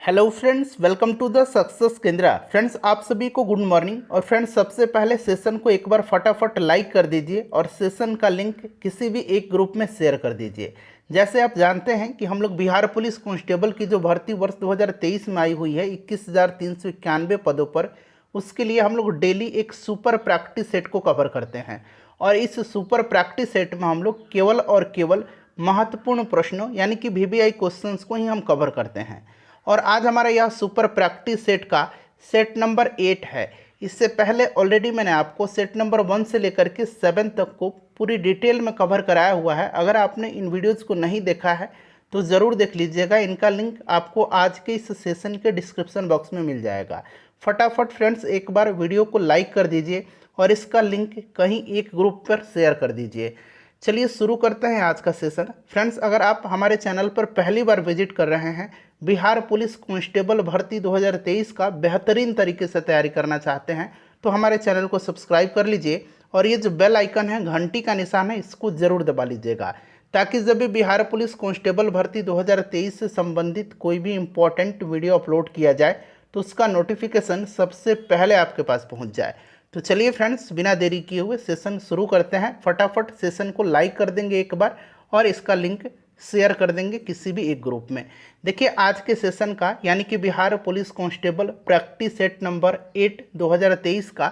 Hello friends, welcome to the success Kendra. Friends, आप सभी को गुड मॉर्निंग। और फ्रेंड्स, सबसे पहले सेशन को एक बार फटाफट लाइक कर दीजिए और सेशन का लिंक किसी भी एक ग्रुप में शेयर कर दीजिए। जैसे आप जानते हैं कि हम लोग बिहार पुलिस कांस्टेबल की जो भर्ती वर्ष 2023 में आई हुई है 21,391 पदों पर, उसके लिए हम लोग डेली एक सुपर प्रैक्टिस सेट को कवर करते हैं। और इस सुपर प्रैक्टिस सेट में हम लोग केवल और केवल महत्वपूर्ण प्रश्नों यानी कि वीवीआई क्वेश्चंस को ही हम कवर करते हैं। और आज हमारा यह सुपर प्रैक्टिस सेट का सेट नंबर 8 है। इससे पहले ऑलरेडी मैंने आपको सेट नंबर 1 से लेकर के 7 तक को पूरी डिटेल में कवर कराया हुआ है। अगर आपने इन वीडियोज़ को नहीं देखा है तो ज़रूर देख लीजिएगा। इनका लिंक आपको आज के इस सेशन के डिस्क्रिप्शन बॉक्स में मिल जाएगा। फटाफट फ्रेंड्स एक बार वीडियो को लाइक कर दीजिए और इसका लिंक कहीं एक ग्रुप पर शेयर कर दीजिए। चलिए शुरू करते हैं आज का सेशन। फ्रेंड्स, अगर आप हमारे चैनल पर पहली बार विजिट कर रहे हैं, बिहार पुलिस कांस्टेबल भर्ती 2023 का बेहतरीन तरीके से तैयारी करना चाहते हैं तो हमारे चैनल को सब्सक्राइब कर लीजिए और ये जो बेल आइकन है, घंटी का निशान है, इसको ज़रूर दबा लीजिएगा ताकि जब भी बिहार पुलिस कांस्टेबल भर्ती 2023 से संबंधित कोई भी इम्पोर्टेंट वीडियो अपलोड किया जाए तो उसका नोटिफिकेशन सबसे पहले आपके पास पहुँच जाए। तो चलिए फ्रेंड्स, बिना देरी किए हुए सेशन शुरू करते हैं। फटाफट सेशन को लाइक कर देंगे एक बार और इसका लिंक शेयर कर देंगे किसी भी एक ग्रुप में। देखिए, आज के सेशन का यानी कि Bihar police constable practice set number 8 2023 का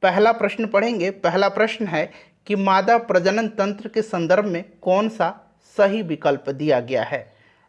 पहला प्रश्न पढ़ेंगे। पहला प्रश्न है कि मादा प्रजनन तंत्र के संदर्भ में कौन सा सही विकल्प दिया गया है।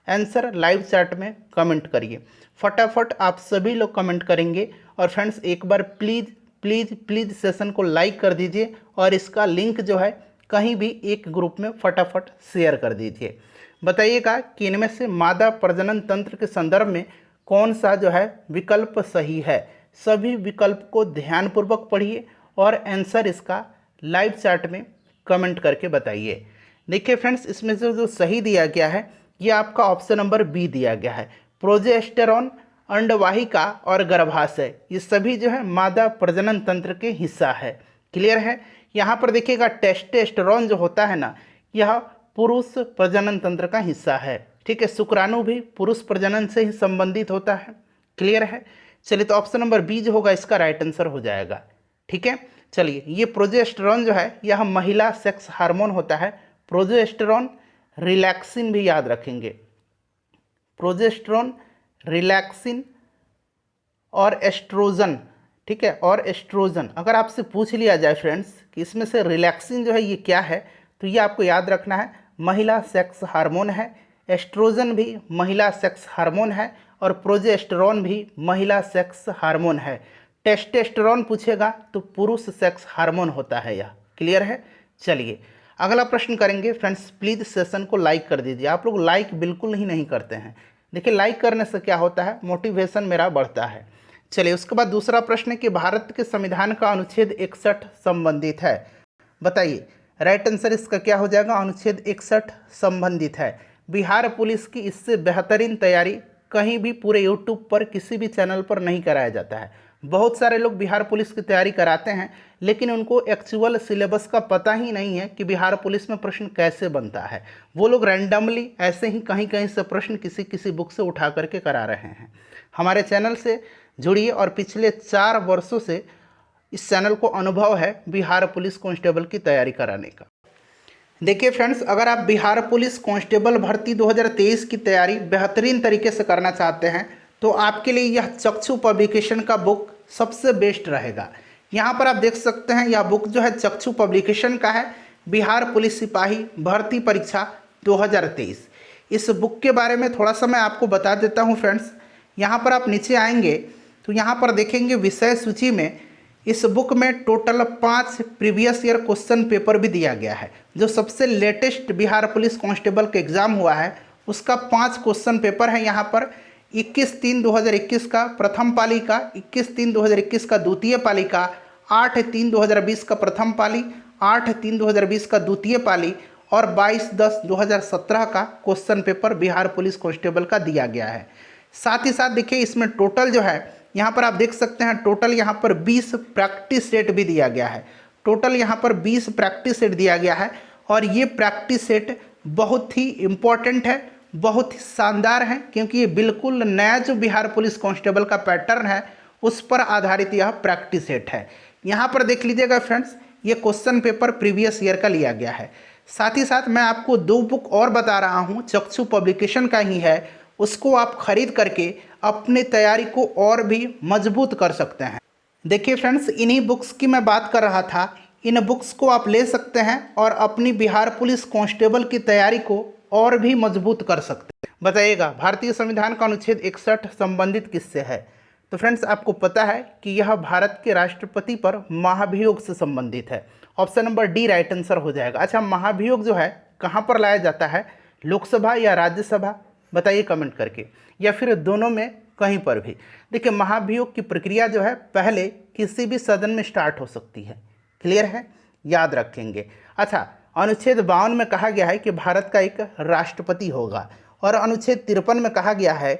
आंसर लाइव चैट में कमेंट करिए। फटाफट आप सभी लोग कमेंट करेंगे। और फ्रेंड्स, एक बार प्लीज़ प्लीज़ प्लीज़ सेशन को लाइक कर दीजिए और इसका लिंक जो है कहीं भी एक ग्रुप में फटाफट शेयर कर दीजिए। बताइएगा कि इनमें से मादा प्रजनन तंत्र के संदर्भ में कौन सा जो है विकल्प सही है। सभी विकल्प को ध्यानपूर्वक पढ़िए और आंसर इसका लाइव चैट में कमेंट करके बताइए। देखिए फ्रेंड्स, इसमें से जो सही दिया गया है ये आपका ऑप्शन नंबर बी दिया गया है। प्रोजेस्टेरॉन, अंडवाहिका और गर्भाशय, ये सभी जो है मादा प्रजनन तंत्र के हिस्सा है। क्लियर है। यहाँ पर देखिएगा टेस्टोस्टेरोन जो होता है ना, यह पुरुष प्रजनन तंत्र का हिस्सा है। ठीक है, शुक्राणु भी पुरुष प्रजनन से ही संबंधित होता है। क्लियर है। चलिए, तो ऑप्शन नंबर बी जो होगा इसका राइट आंसर हो जाएगा। ठीक है। चलिए, ये प्रोजेस्टेरॉन जो है यह महिला सेक्स हार्मोन होता है। प्रोजेस्टेरॉन, रिलैक्सिन भी याद रखेंगे। प्रोजेस्टेरॉन, रिलैक्सिन और एस्ट्रोजन। ठीक है, और एस्ट्रोजन अगर आपसे पूछ लिया जाए फ्रेंड्स कि इसमें से रिलैक्सिन जो है ये क्या है, तो ये आपको याद रखना है महिला सेक्स हार्मोन है। एस्ट्रोजन भी महिला सेक्स हार्मोन है और प्रोजेस्टेरॉन भी महिला सेक्स हार्मोन है। टेस्टोस्टेरोन पूछेगा तो पुरुष सेक्स हार्मोन होता है यह। क्लियर है। चलिए, अगला प्रश्न करेंगे। फ्रेंड्स, प्लीज़ सेशन को लाइक कर दीजिए। आप लोग लाइक बिल्कुल ही नहीं करते हैं। देखिए, लाइक करने से क्या होता है, मोटिवेशन मेरा बढ़ता है। चलिए, उसके बाद दूसरा प्रश्न है कि भारत के संविधान का अनुच्छेद 61 संबंधित है। बताइए, राइट आंसर इसका क्या हो जाएगा। अनुच्छेद 61 संबंधित है। बिहार पुलिस की इससे बेहतरीन तैयारी कहीं भी पूरे यूट्यूब पर किसी भी चैनल पर नहीं कराया जाता है। बहुत सारे लोग बिहार पुलिस की तैयारी कराते हैं लेकिन उनको एक्चुअल सिलेबस का पता ही नहीं है कि बिहार पुलिस में प्रश्न कैसे बनता है। वो लोग रैंडमली ऐसे ही कहीं कहीं से प्रश्न किसी किसी बुक से उठा करके करा रहे हैं। हमारे चैनल से जुड़िए और पिछले 4 वर्षों से इस चैनल को अनुभव है बिहार पुलिस कांस्टेबल की तैयारी कराने का। देखिए फ्रेंड्स, अगर आप बिहार पुलिस कांस्टेबल भर्ती 2023 की तैयारी बेहतरीन तरीके से करना चाहते हैं तो आपके लिए यह चक्षु पब्लिकेशन का बुक सबसे बेस्ट रहेगा। यहाँ पर आप देख सकते हैं यह बुक जो है चक्षु पब्लिकेशन का है, बिहार पुलिस सिपाही भर्ती परीक्षा 2023। इस बुक के बारे में थोड़ा सा मैं आपको बता देता हूँ फ्रेंड्स। यहाँ पर आप नीचे आएंगे तो यहाँ पर देखेंगे विषय सूची में इस बुक में total 5 previous year question paper भी दिया गया है। जो सबसे लेटेस्ट बिहार पुलिस कांस्टेबल का एग्ज़ाम हुआ है उसका 5 क्वेश्चन पेपर है यहाँ पर। 21/3/2021 का प्रथम पाली का, 21/3/2021 का द्वितीय पाली का, 8/3/2020 का प्रथम पाली, 8/3/2020 का द्वितीय पाली और 22/10/2017 का question paper Bihar police constable का दिया गया है। साथ ही साथ देखिए, इसमें टोटल जो है यहाँ पर आप देख सकते हैं टोटल यहाँ पर 20 प्रैक्टिस सेट भी दिया गया है। टोटल यहाँ पर 20 प्रैक्टिस सेट दिया गया है और ये प्रैक्टिस सेट बहुत ही इम्पॉर्टेंट है बहुत ही शानदार हैं, क्योंकि ये बिल्कुल नया जो बिहार पुलिस कांस्टेबल का पैटर्न है उस पर आधारित यह प्रैक्टिस सेट है। यहाँ पर देख लीजिएगा फ्रेंड्स, ये क्वेश्चन पेपर प्रीवियस ईयर का लिया गया है। साथ ही साथ मैं आपको 2 बुक और बता रहा हूँ, चक्षु पब्लिकेशन का ही है, उसको आप खरीद करके अपनी तैयारी को और भी मजबूत कर सकते हैं। देखिए फ्रेंड्स, इन्हीं बुक्स की मैं बात कर रहा था। इन बुक्स को आप ले सकते हैं और अपनी बिहार पुलिस कांस्टेबल की तैयारी को और भी मजबूत कर सकते हैं। बताइएगा, भारतीय संविधान का अनुच्छेद 61 संबंधित किससे है? तो फ्रेंड्स, आपको पता है कि यह भारत के राष्ट्रपति पर महाभियोग से संबंधित है। Option number D right answer हो जाएगा। अच्छा, महाभियोग जो है कहाँ पर लाया जाता है, लोकसभा या राज्यसभा? बताइए कमेंट करके, या फिर दोनों में कहीं पर भी। देखिए, महाभियोग की प्रक्रिया जो है पहले किसी भी सदन में स्टार्ट हो सकती है। क्लियर है, याद रखेंगे। अच्छा, अनुच्छेद 52 में कहा गया है कि भारत का एक राष्ट्रपति होगा, और अनुच्छेद 53 में कहा गया है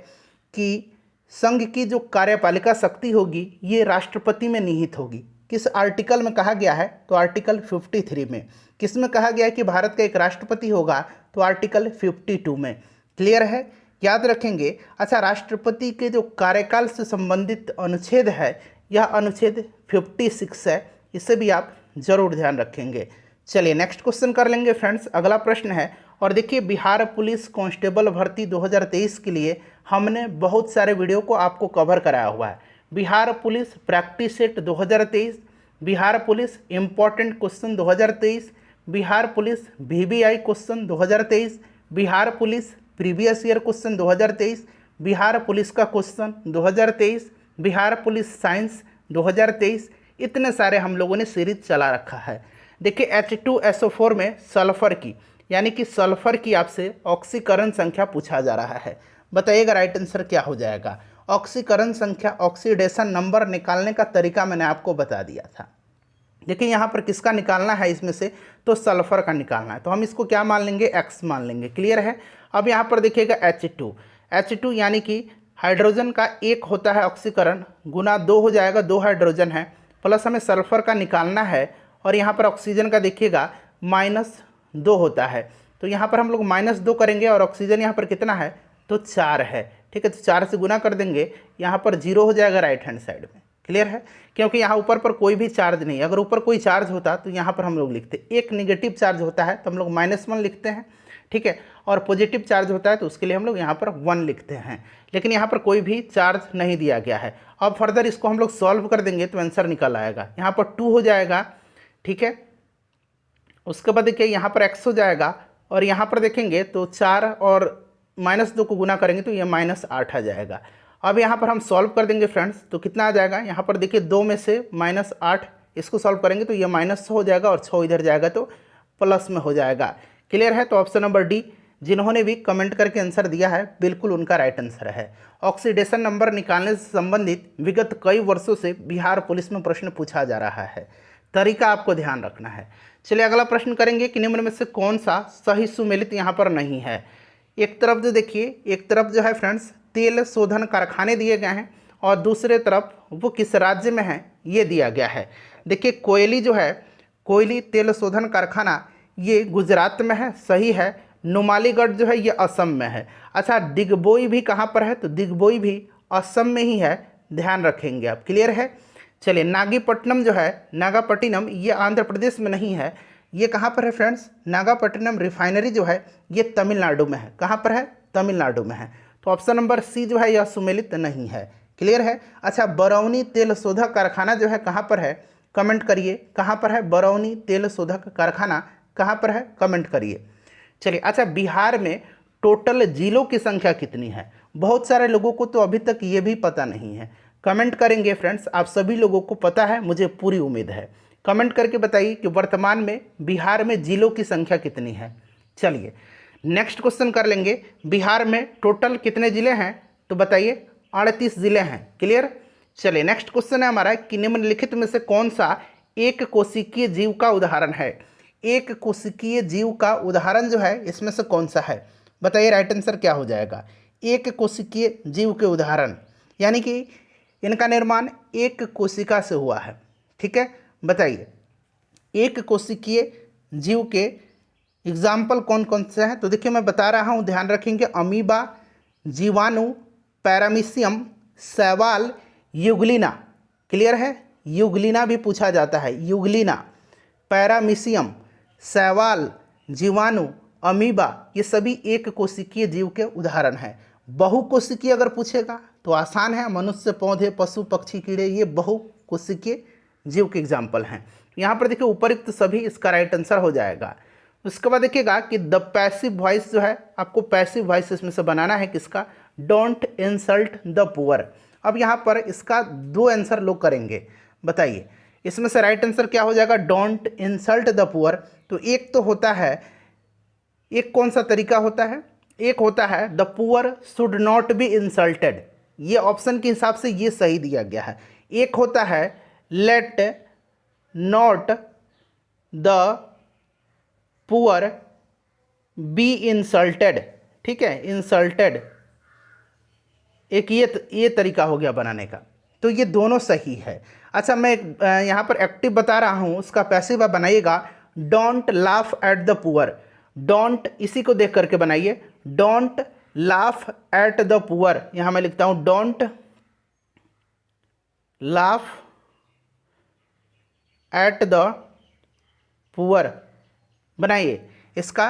कि संघ की जो कार्यपालिका शक्ति होगी ये राष्ट्रपति में निहित होगी। किस आर्टिकल में कहा गया है? तो आर्टिकल 53 में। किस में कहा गया है कि भारत का एक राष्ट्रपति होगा? तो आर्टिकल 52 में। क्लियर है, याद रखेंगे। अच्छा, राष्ट्रपति के जो कार्यकाल से संबंधित अनुच्छेद है यह अनुच्छेद 56 है, इसे भी आप जरूर ध्यान रखेंगे। चलिए नेक्स्ट क्वेश्चन कर लेंगे फ्रेंड्स। अगला प्रश्न है, और देखिए, बिहार पुलिस कांस्टेबल भर्ती 2023 के लिए हमने बहुत सारे वीडियो को आपको कवर कराया हुआ है। Bihar police practice set 2023, Bihar police important question 2023, Bihar police VBI question 2023, Bihar police previous year question 2023, Bihar police का क्वेश्चन 2023, बिहार पुलिस साइंस 2023, इतने सारे हम लोगों ने सीरीज चला रखा है। देखिए, H2SO4 में सल्फर की, यानी कि सल्फर की आपसे ऑक्सीकरण संख्या पूछा जा रहा है। बताइएगा राइट आंसर क्या हो जाएगा। ऑक्सीकरण संख्या, ऑक्सीडेशन नंबर निकालने का तरीका मैंने आपको बता दिया था। देखिए, यहाँ पर किसका निकालना है इसमें से? तो सल्फर का निकालना है, तो हम इसको क्या मान लेंगे? X मान लेंगे। क्लियर है। अब यहाँ पर देखिएगा H2 यानी कि हाइड्रोजन का एक होता है ऑक्सीकरण, गुना 2 हो जाएगा, 2 हाइड्रोजन है, प्लस हमें सल्फर का निकालना है, और यहाँ पर ऑक्सीजन का देखिएगा -2 होता है, तो यहाँ पर हम लोग -2 करेंगे, और ऑक्सीजन यहाँ पर कितना है? तो 4 है। ठीक है, तो 4 से गुना कर देंगे, यहाँ पर 0 हो जाएगा राइट हैंड साइड में। क्लियर है, क्योंकि यहाँ ऊपर पर कोई भी चार्ज नहीं है। अगर ऊपर कोई चार्ज होता तो यहाँ पर हम लोग लिखते, एक नेगेटिव चार्ज होता है तो हम लोग -1 लिखते हैं। ठीक है, और पॉजिटिव चार्ज होता है तो उसके लिए हम लोग यहाँ पर 1 लिखते हैं, लेकिन यहाँ पर कोई भी चार्ज नहीं दिया गया है। अब फर्दर इसको हम लोग सॉल्व कर देंगे तो आंसर निकल आएगा, यहाँ पर 2 हो जाएगा। ठीक है, उसके बाद देखिए यहाँ पर x हो जाएगा, और यहाँ पर देखेंगे तो 4 और -2 को गुना करेंगे तो ये -8 आ जाएगा। अब यहाँ पर हम सॉल्व कर देंगे फ्रेंड्स, तो कितना आ जाएगा? यहाँ पर देखिए 2 में से -8 इसको सॉल्व करेंगे तो ये -6 हो जाएगा, और 6 इधर जाएगा तो प्लस में हो जाएगा। क्लियर है, तो ऑप्शन नंबर डी, जिन्होंने भी कमेंट करके आंसर दिया है बिल्कुल उनका राइट आंसर है। ऑक्सीडेशन नंबर निकालने से संबंधित विगत कई वर्षों से बिहार पुलिस में प्रश्न पूछा जा रहा है, तरीका आपको ध्यान रखना है। चलिए अगला प्रश्न करेंगे कि निम्न में से कौन सा सही सुमेलित यहाँ पर नहीं है। एक तरफ जो देखिए, एक तरफ जो है फ्रेंड्स तेल शोधन कारखाने दिए गए हैं, और दूसरे तरफ वो किस राज्य में है ये दिया गया है। देखिए, कोयली जो है, कोयली तेल शोधन कारखाना ये गुजरात में है, सही है। नुमालीगढ़ जो है ये असम में है। अच्छा, दिग्बोई भी कहाँ पर है? तो दिग्बोई भी असम में ही है, ध्यान रखेंगे आप। क्लियर है। चलिए, नागपट्टिनम जो है, नागपट्टिनम ये आंध्र प्रदेश में नहीं है, ये कहाँ पर है फ्रेंड्स? नागपट्टिनम रिफाइनरी जो है ये तमिलनाडु में है। कहाँ पर है? तमिलनाडु में है। तो ऑप्शन नंबर सी जो है यह सुमेलित नहीं है। क्लियर है। अच्छा, बरौनी तेल शोधक कारखाना जो है कहाँ पर है? कमेंट करिए, कहाँ पर है बरौनी तेल शोधक कारखाना? कहाँ पर है? कमेंट करिए। चलिए, अच्छा, बिहार में टोटल जिलों की संख्या कितनी है? बहुत सारे लोगों को तो अभी तक ये भी पता नहीं है। कमेंट करेंगे फ्रेंड्स, आप सभी लोगों को पता है, मुझे पूरी उम्मीद है। कमेंट करके बताइए कि वर्तमान में बिहार में जिलों की संख्या कितनी है। चलिए नेक्स्ट क्वेश्चन कर लेंगे, बिहार में टोटल कितने जिले हैं? तो बताइए, 38 जिले हैं। क्लियर। चलिए नेक्स्ट क्वेश्चन है हमारा कि निम्नलिखित में से कौन सा एक कोशिकीय जीव का उदाहरण है? एक कोशिकीय जीव का उदाहरण जो है इसमें से कौन सा है? बताइए राइट आंसर क्या हो जाएगा। एक कोशिकीय जीव के उदाहरण, यानी कि इनका निर्माण एक कोशिका से हुआ है। ठीक है, बताइए एक कोशिकीय जीव के एग्जाम्पल कौन कौन से हैं? तो देखिए मैं बता रहा हूँ, ध्यान रखेंगे। अमीबा, जीवाणु, पैरामीशियम, शैवाल, यूग्लिना। क्लियर है? यूग्लिना भी पूछा जाता है, यूग्लिना, पैरामीशियम, शैवाल, जीवाणु, अमीबा, ये सभी एक कोशिकीय जीव के उदाहरण हैं। बहुकोशिकीय अगर पूछेगा तो आसान है, मनुष्य, पौधे, पशु, पक्षी, कीड़े, ये बहुकोशिकीय जीव के एग्जाम्पल हैं। यहाँ पर देखिए उपयुक्त सभी इसका राइट आंसर हो जाएगा। उसके बाद देखिएगा कि द पैसिव वॉइस जो है, आपको पैसिव वॉइस इसमें से बनाना है किसका? Don't insult the poor. अब यहाँ पर इसका दो आंसर लोग करेंगे, बताइए इसमें से राइट आंसर क्या हो जाएगा? Don't insult the poor. तो एक तो होता है, एक कौन सा तरीका होता है? एक होता है the poor should not be insulted, ये ऑप्शन के हिसाब से ये सही दिया गया है। एक होता है let not the poor be insulted, ठीक है, इंसल्टेड, एक ये तरीका हो गया बनाने का। तो ये दोनों सही है। अच्छा, मैं यहाँ पर एक्टिव बता रहा हूँ, उसका पैसिव आप बनाइएगा don't laugh at the poor. Don't इसी को देख करके बनाइए, don't laugh at the poor. यहाँ मैं लिखता हूँ don't laugh at the poor. बनाइए, इसका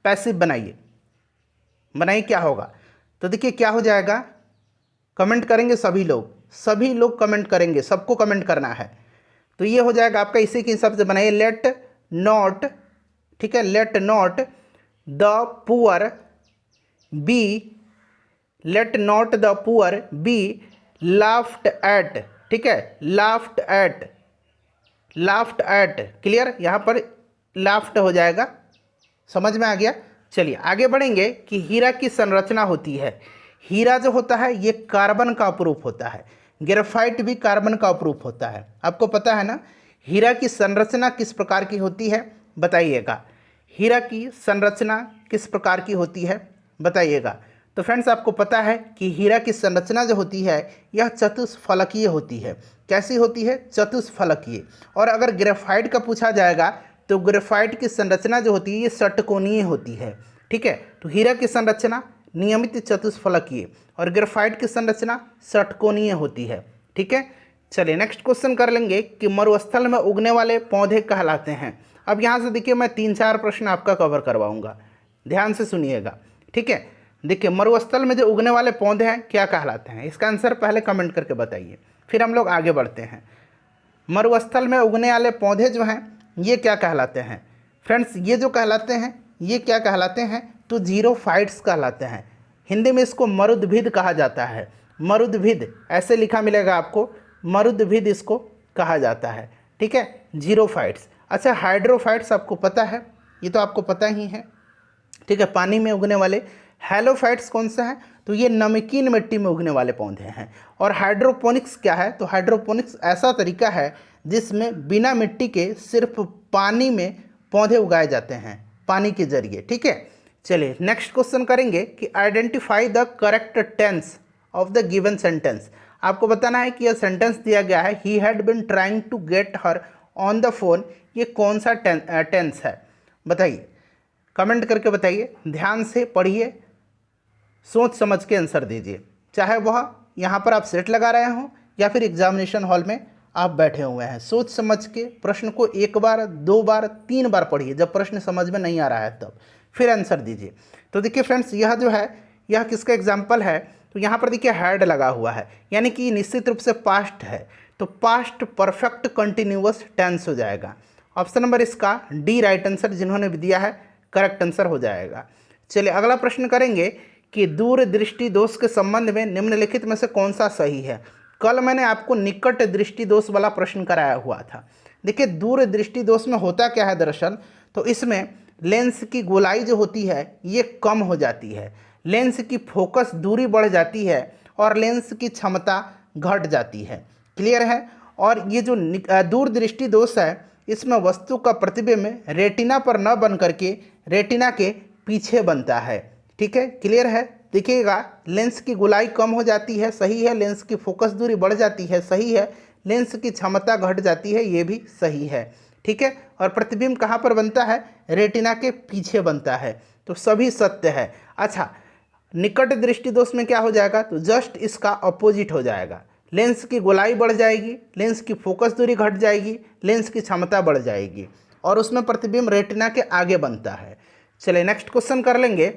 पैसिव बनाइए, बनाइए क्या होगा? तो देखिए क्या हो जाएगा, कमेंट करेंगे सभी लोग कमेंट करेंगे, सबको कमेंट करना है। तो ये हो जाएगा आपका, इसी के हिसाब से बनाइए लेट नॉट, ठीक है, let not the poor be, let not the poor be laughed at, ठीक है, laughed at, laughed at. Clear? यहाँ पर लाफ्ड हो जाएगा, समझ में आ गया? चलिए आगे बढ़ेंगे कि हीरा की संरचना होती है। हीरा जो होता है ये कार्बन का अपरूप होता है, ग्रेफाइट भी कार्बन का अपरूप होता है, आपको पता है ना। हीरा की संरचना किस प्रकार की होती है बताइएगा? हीरा की संरचना किस प्रकार की होती है बताइएगा? तो फ्रेंड्स आपको पता है कि हीरा की संरचना जो होती है यह चतुष्फलकीय होती है। कैसी होती है? चतुष्फलकीय। और अगर ग्रेफाइट का पूछा जाएगा तो ग्रेफाइट की संरचना जो होती है ये षटकोणीय होती है, ठीक है। तो हीरा की संरचना नियमित चतुष्फलकीय और ग्रेफाइट की संरचना षटकोणीय होती है, ठीक है। चलिए नेक्स्ट क्वेश्चन कर लेंगे कि मरुस्थल में उगने वाले पौधे कहलाते हैं। अब यहाँ से देखिए मैं 3-4 प्रश्न आपका कवर करवाऊंगा, ध्यान से सुनिएगा, ठीक है। देखिए मरुस्थल में जो उगने वाले पौधे हैं क्या कहलाते हैं, इसका आंसर पहले कमेंट करके बताइए, फिर हम लोग आगे बढ़ते हैं। मरुस्थल में उगने वाले पौधे जो हैं ये क्या कहलाते हैं फ्रेंड्स? ये जो कहलाते हैं ये क्या कहलाते हैं? तो जीरोफाइट्स कहलाते हैं। हिंदी में इसको मरुद्भिद कहा जाता है। मरुद्भिद ऐसे लिखा मिलेगा आपको, मरुद्भिद इसको कहा जाता है, ठीक है, जीरोफाइट्स। अच्छा हाइड्रोफाइट्स आपको पता है, ये तो आपको पता ही है, ठीक है। पानी में उगने वाले हैलोफाइट्स कौन सा है? तो ये नमकीन मिट्टी में उगने वाले पौधे हैं। और हाइड्रोपोनिक्स क्या है? तो हाइड्रोपोनिक्स ऐसा तरीका है जिसमें बिना मिट्टी के सिर्फ पानी में पौधे उगाए जाते हैं, पानी के जरिए, ठीक है। चलिए नेक्स्ट क्वेश्चन करेंगे कि identify the correct tense of the given sentence. आपको बताना है कि यह सेंटेंस दिया गया है, he had been trying to get her on the phone, ये कौन सा टेंस है बताइए, कमेंट करके बताइए, ध्यान से पढ़िए, सोच समझ के आंसर दीजिए। चाहे वह यहाँ पर आप सेट लगा रहे हों या फिर एग्जामिनेशन हॉल में आप बैठे हुए हैं, सोच समझ के प्रश्न को 1 बार 2 बार 3 बार पढ़िए। जब प्रश्न समझ में नहीं आ रहा है तब फिर आंसर दीजिए। तो देखिए फ्रेंड्स यह जो है यह किसका एग्जाम्पल है? तो यहाँ पर देखिए हैड लगा हुआ है, यानी कि निश्चित रूप से पास्ट है, तो पास्ट परफेक्ट कंटिन्यूअस टेंस हो जाएगा। ऑप्शन नंबर इसका डी राइट आंसर जिन्होंने भी दिया है करेक्ट आंसर हो जाएगा। चलिए अगला प्रश्न करेंगे कि दूरदृष्टि दोष के संबंध में निम्नलिखित में से कौन सा सही है। कल मैंने आपको निकट दृष्टि दोष वाला प्रश्न कराया हुआ था। देखिए दूरदृष्टि दोष में होता क्या है दरअसल, तो इसमें लेंस की गोलाई जो होती है ये कम हो जाती है, लेंस की फोकस दूरी बढ़ जाती है और लेंस की क्षमता घट जाती है। क्लियर है? और ये जो दूरदृष्टि दोष है इसमें वस्तु का प्रतिबिंब रेटिना पर न बन करके रेटिना के पीछे बनता है, ठीक है। क्लियर है? देखिएगा लेंस की गोलाई कम हो जाती है, सही है, लेंस की फोकस दूरी बढ़ जाती है, सही है, लेंस की क्षमता घट जाती है, ये भी सही है, ठीक है। और प्रतिबिंब कहाँ पर बनता है? रेटिना के पीछे बनता है। तो सभी सत्य है। अच्छा, निकट दृष्टि दोष में क्या हो जाएगा? तो जस्ट इसका अपोजिट हो जाएगा। लेंस की गोलाई बढ़ जाएगी, लेंस की फोकस दूरी घट जाएगी, लेंस की क्षमता बढ़ जाएगी और उसमें प्रतिबिंब रेटिना के आगे बनता है। चलिए नेक्स्ट क्वेश्चन कर लेंगे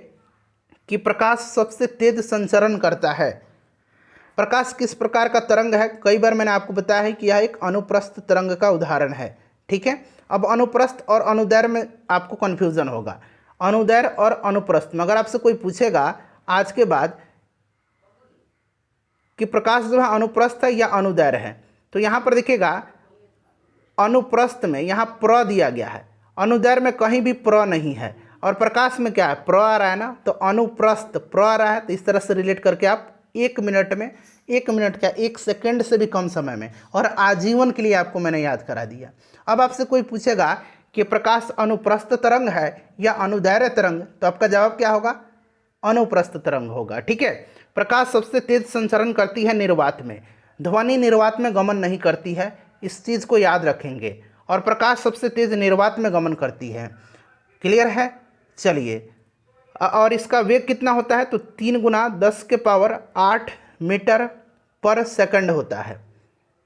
कि प्रकाश सबसे तेज संचरण करता है। प्रकाश किस प्रकार का तरंग है? कई बार मैंने आपको बताया है कि यह एक अनुप्रस्थ तरंग का उदाहरण है। ठीक है। अब अनुप्रस्थ और अनुदैर्ध्य में आपको कन्फ्यूजन होगा। अनुदैर्ध्य और अनुप्रस्थ में अगर आपसे कोई पूछेगा आज के बाद कि प्रकाश जो है अनुप्रस्थ है या अनुदैर्ध्य है, तो यहाँ पर देखिएगा अनुप्रस्थ में यहाँ प्र दिया गया है, अनुदैर्ध्य में कहीं भी प्र नहीं है और प्रकाश में क्या है? प्र आ रहा है ना, तो अनुप्रस्थ प्र आ रहा है। तो इस तरह से रिलेट करके आप 1 मिनट में, 1 मिनट क्या 1 सेकंड से भी कम समय में और आजीवन के लिए आपको मैंने याद करा दिया। अब आपसे कोई पूछेगा कि प्रकाश अनुप्रस्थ तरंग है या अनुदैर्ध्य तरंग, तो आपका जवाब क्या होगा? अनुप्रस्थ तरंग होगा। ठीक है। प्रकाश सबसे तेज संचरण करती है निर्वात में, ध्वनि निर्वात में गमन नहीं करती है, इस चीज़ को याद रखेंगे। और प्रकाश सबसे तेज निर्वात में गमन करती है। क्लियर है? चलिए, और इसका वेग कितना होता है? तो 3 गुना 10 के पावर 8 मीटर पर सेकंड होता है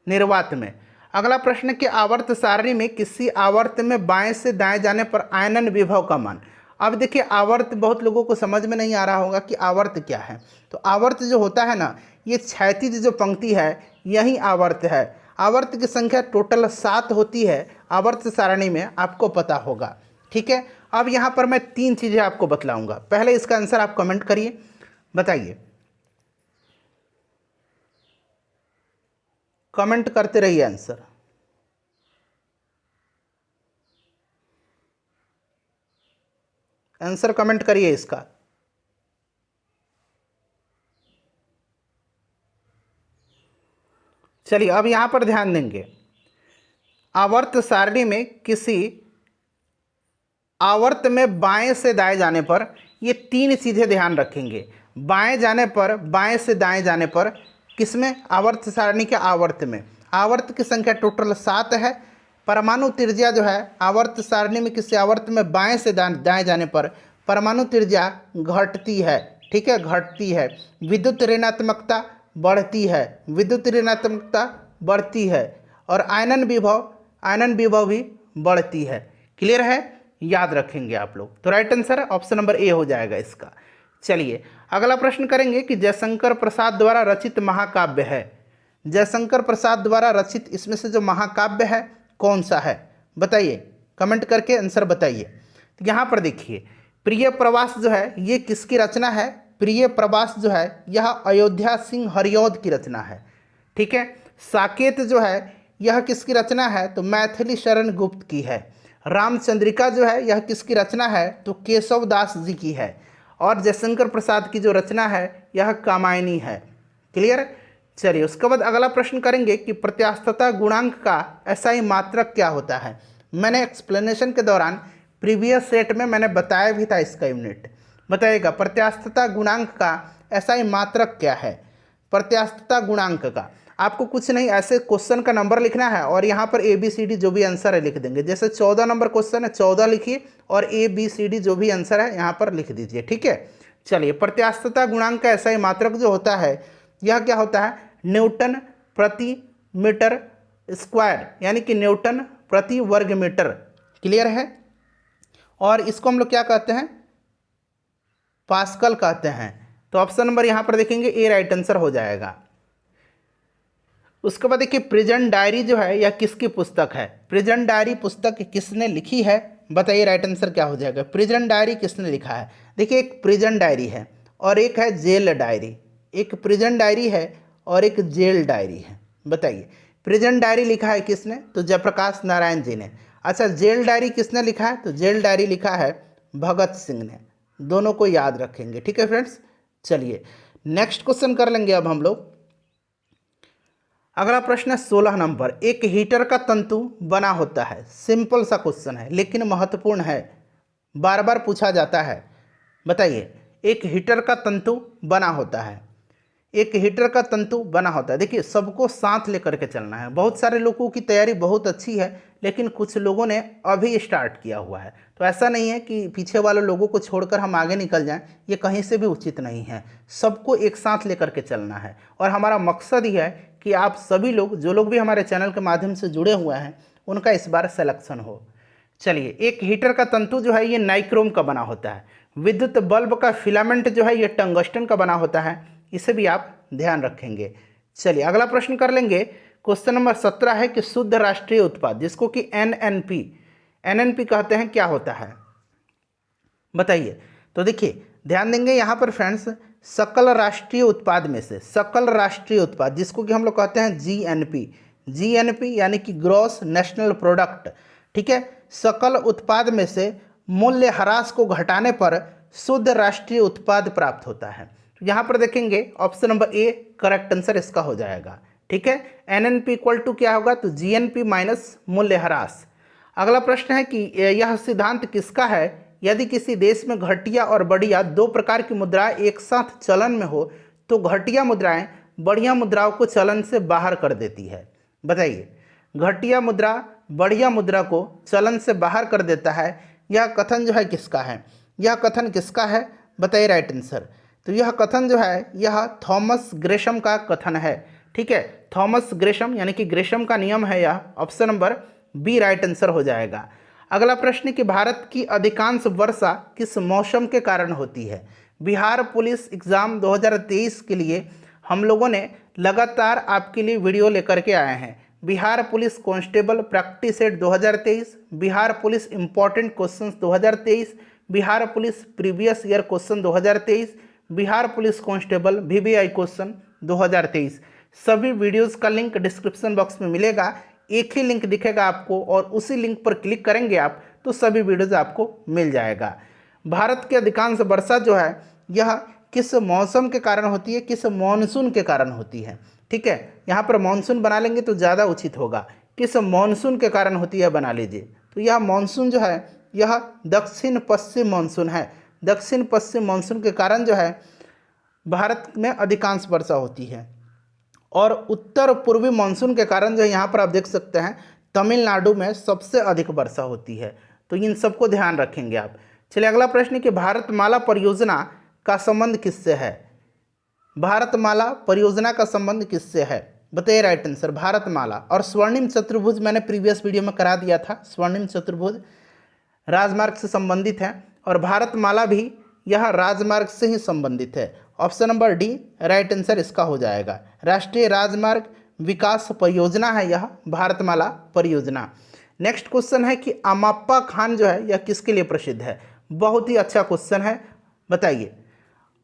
निर्वात में। अगला प्रश्न कि आवर्त सारणी में किसी आवर्त में बाएं से दाएं जाने पर आयनन विभव का मान। अब देखिए आवर्त बहुत लोगों को समझ में नहीं आ रहा होगा कि आवर्त क्या है। तो आवर्त जो होता है ना, ये क्षैतिज जो पंक्ति है यही आवर्त है। आवर्त की संख्या टोटल 7 होती है आवर्त सारणी में, आपको पता होगा। ठीक है। अब यहाँ पर मैं 3 चीज़ें आपको बतलाऊंगा। पहले इसका आंसर आप कमेंट करिए, बताइए, कमेंट करते रहिए आंसर। आंसर कमेंट करिए इसका। चलिए अब यहाँ पर ध्यान देंगे, आवर्त सारणी में किसी आवर्त में बाएं से दाएं जाने पर ये 3 चीज़ें ध्यान रखेंगे। बाएं जाने पर, बाएं से दाएं जाने पर, किसमें? आवर्त सारणी के आवर्त में। आवर्त की संख्या टोटल 7 है। परमाणु त्रिज्या जो है आवर्त सारणी में किसी आवर्त में बाएं से दाएं जाने पर परमाणु त्रिज्या घटती है। ठीक है, घटती है। विद्युत ऋणात्मकता बढ़ती है, विद्युत ऋणात्मकता बढ़ती है और आयनन विभव भी बढ़ती है। क्लियर है? याद रखेंगे आप लोग। तो right answer option number A हो जाएगा इसका। चलिए अगला प्रश्न करेंगे कि जयशंकर प्रसाद द्वारा रचित महाकाव्य है। जयशंकर प्रसाद द्वारा रचित इसमें से जो महाकाव्य है कौन सा है? बताइए, कमेंट करके आंसर बताइए। तो यहाँ पर देखिए, प्रिय प्रवास जो है ये किसकी रचना है? प्रिय प्रवास जो है यह अयोध्या सिंह हरिऔध की रचना है। ठीक है। साकेत जो है यह किसकी रचना है? तो मैथिली शरण गुप्त की है। रामचंद्रिका जो है यह किसकी रचना है? तो केशव दास जी की है। और जयशंकर प्रसाद की जो रचना है यह कामायनी है। क्लियर? चलिए उसके बाद अगला प्रश्न करेंगे कि प्रत्यास्थता गुणांक का एसआई मात्रक क्या होता है। मैंने एक्सप्लेनेशन के दौरान प्रीवियस सेट में मैंने बताया भी था इसका यूनिट। बताइएगा प्रत्यास्थता गुणांक का एसआई मात्रक क्या है? प्रत्यास्थता गुणांक का आपको कुछ नहीं, ऐसे क्वेश्चन का नंबर लिखना है और यहाँ पर ABCD जो भी आंसर है लिख देंगे। जैसे 14 नंबर क्वेश्चन है 14 लिखिए और ABCD जो भी आंसर है यहाँ पर लिख दीजिए। ठीक है। चलिए प्रत्यास्थता गुणांक का एसआई मात्रक जो होता है यह क्या होता है? न्यूटन प्रति मीटर स्क्वायर, यानी कि न्यूटन प्रति वर्ग मीटर। क्लियर है? और इसको हम लोग क्या कहते हैं? पास्कल कहते हैं। तो ऑप्शन नंबर यहाँ पर देखेंगे ए राइट आंसर हो जाएगा। उसके बाद देखिए प्रेजेंट डायरी जो है यह किसकी पुस्तक है? प्रेजेंट डायरी पुस्तक किसने लिखी है? बताइए राइट आंसर क्या हो जाएगा। प्रेजेंट डायरी किसने लिखा है? देखिए एक प्रेजेंट डायरी है और एक है जेल डायरी। एक प्रेजेंट डायरी है और एक जेल डायरी है। बताइए प्रेजेंट डायरी लिखा है किसने? तो जयप्रकाश नारायण जी ने। अच्छा जेल डायरी किसने लिखा है? तो जेल डायरी लिखा है भगत सिंह ने। दोनों को याद रखेंगे। ठीक है फ्रेंड्स। चलिए नेक्स्ट क्वेश्चन कर लेंगे अब हम लोग। अगला प्रश्न है 16 नंबर। एक हीटर का तंतु बना होता है। सिंपल सा क्वेश्चन है लेकिन महत्वपूर्ण है, बार बार पूछा जाता है। बताइए एक हीटर का तंतु बना होता है। एक हीटर का तंतु बना होता है। देखिए सबको साथ लेकर के चलना है। बहुत सारे लोगों की तैयारी बहुत अच्छी है, लेकिन कुछ लोगों ने अभी स्टार्ट किया हुआ है, तो ऐसा नहीं है कि पीछे वाले लोगों को छोड़कर हम आगे निकल जाएं, ये कहीं से भी उचित नहीं है। सबको एक साथ लेकर के चलना है और हमारा मकसद ही है कि आप सभी लोग, जो लोग भी हमारे चैनल के माध्यम से जुड़े हुए हैं, उनका इस बार सिलेक्शन हो। चलिए, एक हीटर का तंतु जो है ये नाइक्रोम का बना होता है। विद्युत बल्ब का फिलामेंट जो है ये टंगस्टन का बना होता है, इसे भी आप ध्यान रखेंगे। चलिए अगला प्रश्न कर लेंगे। क्वेश्चन नंबर 17 है कि शुद्ध राष्ट्रीय उत्पाद, जिसको कि एनएनपी कहते हैं, क्या होता है बताइए। तो देखिए ध्यान देंगे यहाँ पर फ्रेंड्स, सकल राष्ट्रीय उत्पाद में से, सकल राष्ट्रीय उत्पाद जिसको कि हम लोग कहते हैं जीएनपी यानी कि ग्रॉस नेशनल प्रोडक्ट, ठीक है। सकल उत्पाद में से मूल्य ह्रास को घटाने पर शुद्ध राष्ट्रीय उत्पाद प्राप्त होता है। तो यहाँ पर देखेंगे option number A correct answer इसका हो जाएगा, ठीक है। एनएनपी इक्वल टू क्या होगा, तो जीएनपी माइनस मूल्य ह्रास। अगला प्रश्न है कि यह सिद्धांत किसका है। यदि किसी देश में घटिया और बढ़िया दो प्रकार की मुद्राएं एक साथ चलन में हो तो घटिया मुद्राएं बढ़िया मुद्राओं को चलन से बाहर कर देती है। बताइए, घटिया मुद्रा बढ़िया मुद्रा को चलन से बाहर कर देता है, यह कथन जो है किसका है, यह कथन किसका है बताइए राइट आंसर। तो यह कथन जो है यह थॉमस ग्रेशम का कथन है, ठीक है। थॉमस ग्रेशम यानी कि ग्रेशम का नियम है यह, option number B right answer हो जाएगा। अगला प्रश्न कि भारत की अधिकांश वर्षा किस मौसम के कारण होती है। बिहार पुलिस एग्ज़ाम 2023 के लिए हम लोगों ने लगातार आपके लिए वीडियो लेकर के आए हैं। Bihar police constable practice set 2023, Bihar police important questions 2023, Bihar police previous year question 2023, Bihar police constable VVI question 2023। सभी वीडियोस का लिंक डिस्क्रिप्शन बॉक्स में मिलेगा। एक ही लिंक दिखेगा आपको और उसी लिंक पर क्लिक करेंगे आप तो सभी वीडियोज़ आपको मिल जाएगा। भारत के अधिकांश वर्षा जो है यह किस मौसम के कारण होती है, किस मॉनसून के कारण होती है, ठीक है। यहाँ पर मॉनसून बना लेंगे तो ज़्यादा उचित होगा। किस मॉनसून के कारण होती है बना लीजिए। तो यह मॉनसून जो है यह दक्षिण पश्चिम मॉनसून है। दक्षिण पश्चिम मॉनसून के कारण जो है भारत में अधिकांश वर्षा होती है। और उत्तर पूर्वी मानसून के कारण जो यहाँ पर आप देख सकते हैं तमिलनाडु में सबसे अधिक वर्षा होती है। तो इन सबको ध्यान रखेंगे आप। चलिए अगला प्रश्न है कि भारतमाला परियोजना का संबंध किससे है। भारतमाला परियोजना का संबंध किससे है बताइए राइट आंसर। भारतमाला और स्वर्णिम चतुर्भुज मैंने प्रीवियस वीडियो में करा दिया था। स्वर्णिम चतुर्भुज राजमार्ग से संबंधित है और भारतमाला भी यह राजमार्ग से ही संबंधित है। Option number D right answer इसका हो जाएगा। राष्ट्रीय राजमार्ग विकास परियोजना है यह भारतमाला परियोजना। नेक्स्ट क्वेश्चन है कि अमाप्पा खान जो है यह किसके लिए प्रसिद्ध है। बहुत ही अच्छा क्वेश्चन है, बताइए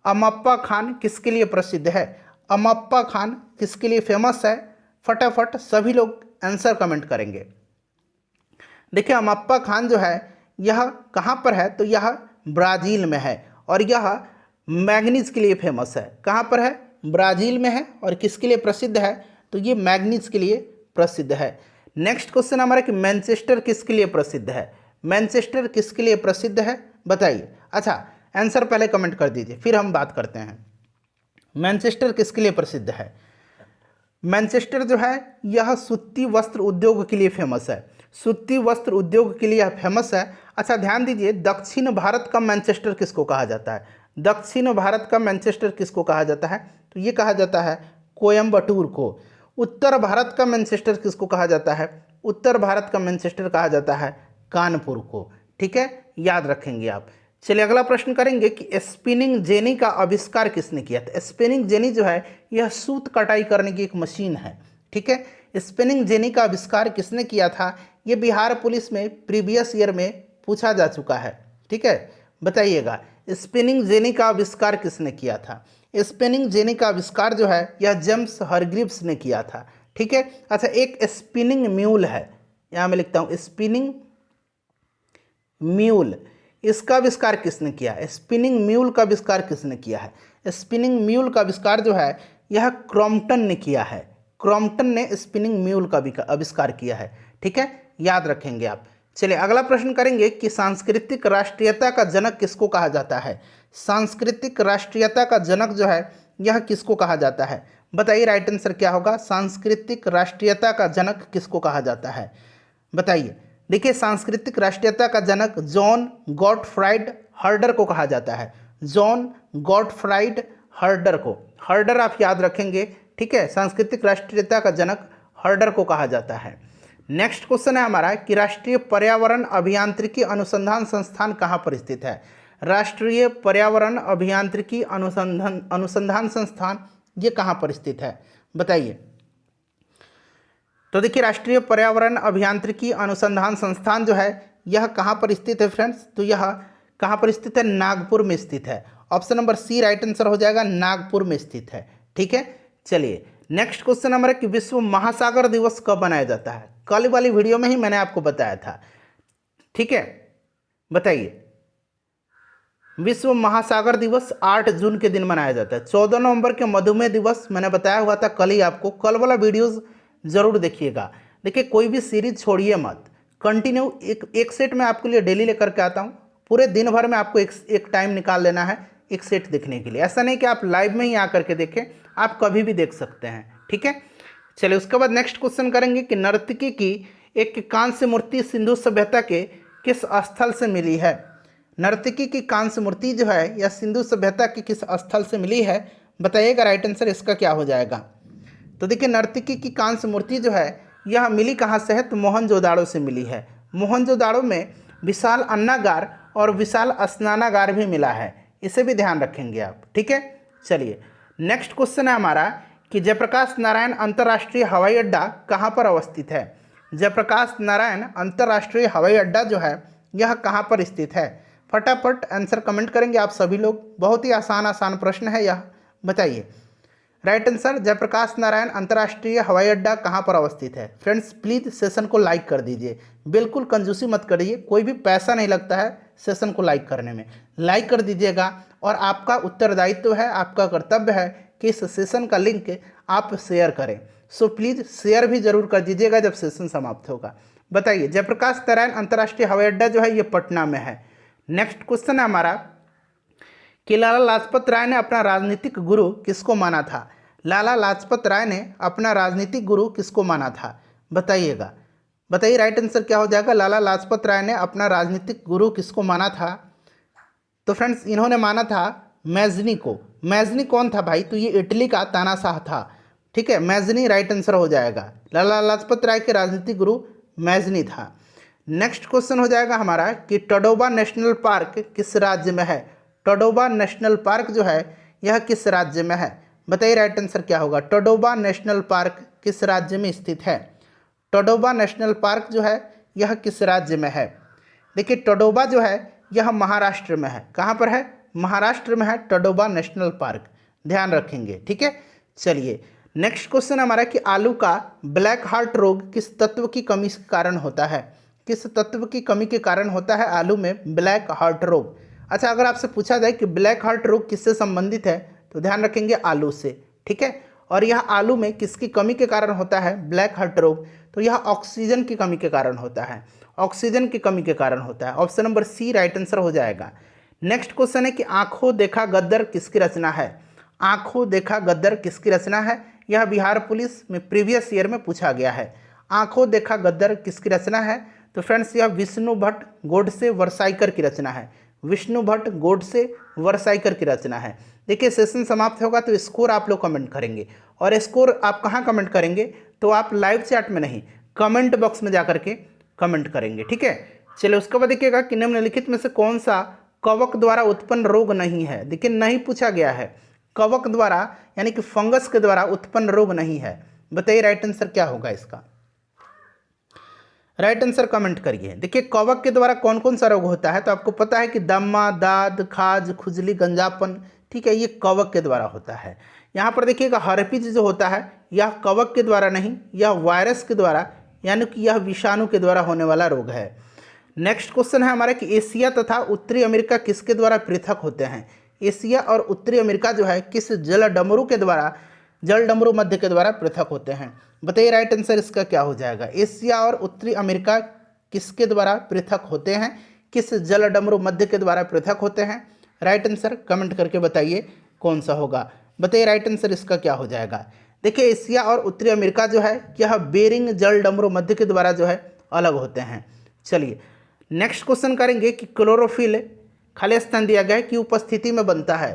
अमाप्पा खान किसके लिए प्रसिद्ध है। अमाप्पा खान किसके लिए फेमस है, फटाफट सभी लोग आंसर कमेंट करेंगे। देखिए अमाप्पा खान जो है यह कहाँ पर है, तो यह ब्राज़ील में है और यह मैग्नीज के लिए फेमस है। कहाँ पर है, ब्राज़ील में है। और किसके लिए प्रसिद्ध है, तो ये मैग्नीज के लिए प्रसिद्ध है। नेक्स्ट क्वेश्चन हमारा कि मैनचेस्टर किसके लिए प्रसिद्ध है। मैनचेस्टर किसके लिए प्रसिद्ध है बताइए। अच्छा आंसर पहले कमेंट कर दीजिए फिर हम बात करते हैं। मैनचेस्टर किसके लिए प्रसिद्ध है। मैनचेस्टर जो है यह सूती वस्त्र उद्योग के लिए फेमस है। सूती वस्त्र उद्योग के लिए यह फेमस है। अच्छा ध्यान दीजिए, दक्षिण भारत का मैनचेस्टर किसको कहा जाता है। दक्षिण भारत का मैनचेस्टर किसको कहा जाता है, तो ये कहा जाता है कोयम्बटूर को। उत्तर भारत का मैनचेस्टर किसको कहा जाता है, उत्तर भारत का मैनचेस्टर कहा जाता है कानपुर को। ठीक है, याद रखेंगे आप। चलिए अगला प्रश्न करेंगे कि स्पिनिंग जेनी का आविष्कार किसने किया था। स्पिनिंग जेनी जो है यह सूत कटाई करने की एक मशीन है। ठीक है, स्पिनिंग जेनी का आविष्कार किसने किया था, ये बिहार पुलिस में प्रीवियस ईयर में पूछा जा चुका है। ठीक है, बताइएगा स्पिनिंग जेनी का आविष्कार किसने किया था। स्पिनिंग जेनी का आविष्कार जो है यह जेम्स हरग्रीव्स ने किया था। ठीक है, अच्छा एक स्पिनिंग म्यूल है, यहाँ मैं लिखता हूँ स्पिनिंग म्यूल, इसका आविष्कार किसने किया है। स्पिनिंग म्यूल का आविष्कार किसने किया है। स्पिनिंग म्यूल का आविष्कार जो है यह क्रॉम्पटन ने किया है। क्रॉम्पटन ने स्पिनिंग म्यूल का आविष्कार किया है। ठीक है, याद रखेंगे आप। चलिए अगला प्रश्न करेंगे कि सांस्कृतिक राष्ट्रीयता का जनक किसको कहा जाता है। सांस्कृतिक राष्ट्रीयता का जनक जो है यह किसको कहा जाता है? बताइए राइट आंसर क्या होगा? सांस्कृतिक राष्ट्रीयता का जनक किसको कहा जाता है? बताइए। देखिए सांस्कृतिक राष्ट्रीयता का जनक जॉन गॉटफ्राइड हर्डर को कहा जाता है। जॉन गॉटफ्राइड हर्डर को, हर्डर आप याद रखेंगे, ठीक है। सांस्कृतिक राष्ट्रीयता का जनक हर्डर को कहा जाता है। नेक्स्ट क्वेश्चन है हमारा कि राष्ट्रीय पर्यावरण अभियांत्रिकी अनुसंधान संस्थान कहाँ पर स्थित है? राष्ट्रीय पर्यावरण अभियांत्रिकी अनुसंधान संस्थान ये कहाँ पर स्थित है? बताइए। तो देखिए राष्ट्रीय पर्यावरण अभियांत्रिकी अनुसंधान संस्थान जो है यह कहाँ पर स्थित है फ्रेंड्स? तो यह कहाँ पर स्थित है? नागपुर में स्थित है। Option number C right answer हो जाएगा, नागपुर में स्थित है, ठीक है। चलिए नेक्स्ट क्वेश्चन हमारा कि विश्व महासागर दिवस कब मनाया जाता है? कल वाली वीडियो में ही मैंने आपको बताया था, ठीक है। बताइए। विश्व महासागर दिवस 8 जून के दिन मनाया जाता है। 14 नवंबर के मधुमेह दिवस मैंने बताया हुआ था कल ही आपको, कल वाला वीडियोस जरूर देखिएगा। देखिए कोई भी सीरीज छोड़िए मत, कंटिन्यू एक सेट में आपके लिए डेली लेकर के आता हूँ। पूरे दिन भर में आपको एक टाइम निकाल लेना है एक सेट देखने के लिए। ऐसा नहीं कि आप लाइव में ही आकर के देखें, आप कभी भी देख सकते हैं, ठीक है। चलिए उसके बाद नेक्स्ट क्वेश्चन करेंगे कि नर्तकी की एक कांस्य मूर्ति सिंधु सभ्यता के किस स्थल से मिली है? नर्तकी की कांस्य मूर्ति जो है यह सिंधु सभ्यता के किस स्थल से मिली है? बताइएगा राइट आंसर इसका क्या हो जाएगा। तो देखिए नर्तकी की कांस्य मूर्ति जो है यह मिली कहाँ से है? तो मोहनजोदाड़ो से मिली है। मोहनजोदाड़ो में विशाल अन्नागार और विशाल स्नानागार भी मिला है, इसे भी ध्यान रखेंगे आप, ठीक है। चलिए नेक्स्ट क्वेश्चन है हमारा कि जयप्रकाश नारायण अंतर्राष्ट्रीय हवाई अड्डा कहाँ पर अवस्थित है? जयप्रकाश नारायण अंतर्राष्ट्रीय हवाई अड्डा जो है यह कहाँ पर स्थित है? फटाफट आंसर कमेंट करेंगे आप सभी लोग, बहुत ही आसान प्रश्न है यह। बताइए राइट आंसर, जयप्रकाश नारायण अंतर्राष्ट्रीय हवाई अड्डा कहाँ पर अवस्थित है? फ्रेंड्स प्लीज़ सेशन को लाइक कर दीजिए, बिल्कुल कंजूसी मत करिए, कोई भी पैसा नहीं लगता है सेशन को लाइक करने में, लाइक कर दीजिएगा। और आपका उत्तरदायित्व है, आपका कर्तव्य है कि इस सेशन का लिंक आप शेयर करें। सो प्लीज़ शेयर भी जरूर कर दीजिएगा जब सेशन समाप्त होगा। बताइए जयप्रकाश नारायण अंतर्राष्ट्रीय हवाई अड्डा जो है ये पटना में है। नेक्स्ट क्वेश्चन है हमारा कि लाला लाजपत राय ने अपना राजनीतिक गुरु किसको माना था? लाला लाजपत राय ने अपना राजनीतिक गुरु किसको माना था? बताइएगा। बताइए राइट आंसर क्या हो जाएगा? लाला लाजपत राय ने अपना राजनीतिक गुरु किसको माना था? तो फ्रेंड्स इन्होंने माना था मैजनी को। मैजनी कौन था भाई? तो ये इटली का तानाशाह था, ठीक है। मैजनी राइट आंसर हो जाएगा। लाला लाजपत राय के राजनीतिक गुरु मैजनी था। नेक्स्ट क्वेश्चन हो जाएगा हमारा कि टडोबा नेशनल पार्क किस राज्य में है? टडोबा नेशनल पार्क जो है यह किस राज्य में है? बताइए राइट आंसर क्या होगा? टडोबा नेशनल पार्क किस राज्य में स्थित है? टडोबा नेशनल पार्क जो है यह किस राज्य में है? देखिए टडोबा जो है यह महाराष्ट्र में है। कहाँ पर है? महाराष्ट्र में है टडोबा नेशनल पार्क, ध्यान रखेंगे, ठीक है। चलिए नेक्स्ट क्वेश्चन हमारा कि आलू का ब्लैक हार्ट रोग किस तत्व की कमी के कारण होता है? किस तत्व की कमी के कारण होता है आलू में ब्लैक हार्ट रोग? अच्छा अगर आपसे पूछा जाए कि ब्लैक हार्ट रोग किससे संबंधित है तो ध्यान रखेंगे आलू से, ठीक है। और यह आलू में किसकी कमी के कारण होता है ब्लैक हार्ट रोग? तो यह ऑक्सीजन की कमी के कारण होता है, ऑक्सीजन की कमी के कारण होता है। Option number C right answer हो जाएगा। नेक्स्ट क्वेश्चन है कि आंखों देखा गद्दर किसकी रचना है? आंखों देखा गद्दर किसकी रचना है? यह बिहार पुलिस में प्रीवियस ईयर में पूछा गया है। आंखों देखा गद्दर किसकी रचना है? तो फ्रेंड्स यह विष्णु भट्ट गोडसे वरसाइकर की रचना है। विष्णु भट्ट गोडसे वरसाइकर की रचना है। देखिए सेशन समाप्त होगा तो स्कोर आप लोग कमेंट करेंगे, और स्कोर आप कहाँ कमेंट करेंगे? तो आप लाइव चैट में नहीं, कमेंट बॉक्स में जाकर के कमेंट करेंगे, ठीक है। चलिए उसके बाद देखिएगा कि निम्नलिखित में से कौन सा कवक द्वारा उत्पन्न रोग नहीं है? देखिए नहीं पूछा गया है, कवक द्वारा यानी कि फंगस के द्वारा उत्पन्न रोग नहीं है। बताइए राइट आंसर क्या होगा इसका? राइट आंसर कमेंट करिए। देखिए कवक के द्वारा कौन कौन सा रोग होता है? तो आपको पता है कि दमा, दाद, खाज, खुजली, गंजापन, ठीक है, ये कवक के द्वारा होता है। यहाँ पर देखिएगा हर्पीज जो होता है यह कवक के द्वारा नहीं, यह वायरस के द्वारा यानी कि यह विषाणु के द्वारा होने वाला रोग है। नेक्स्ट क्वेश्चन है हमारा कि एशिया तथा उत्तरी अमेरिका किसके द्वारा पृथक होते हैं? एशिया और उत्तरी अमेरिका जो है किस जलडमरू के द्वारा, जलडमरू मध्य के द्वारा पृथक होते हैं? बताइए राइट आंसर इसका क्या हो जाएगा? एशिया और उत्तरी अमेरिका किसके द्वारा पृथक होते हैं? किस जलडमरू मध्य के द्वारा पृथक होते हैं? राइट आंसर कमेंट करके बताइए कौन सा होगा। बताइए राइट आंसर इसका क्या हो जाएगा। देखिए एशिया और उत्तरी अमेरिका जो है यह बेरिंग जल डमरू मध्य के द्वारा जो है अलग होते हैं। चलिए नेक्स्ट क्वेश्चन करेंगे कि क्लोरोफिल खाली स्थान दिया गया है कि उपस्थिति में बनता है।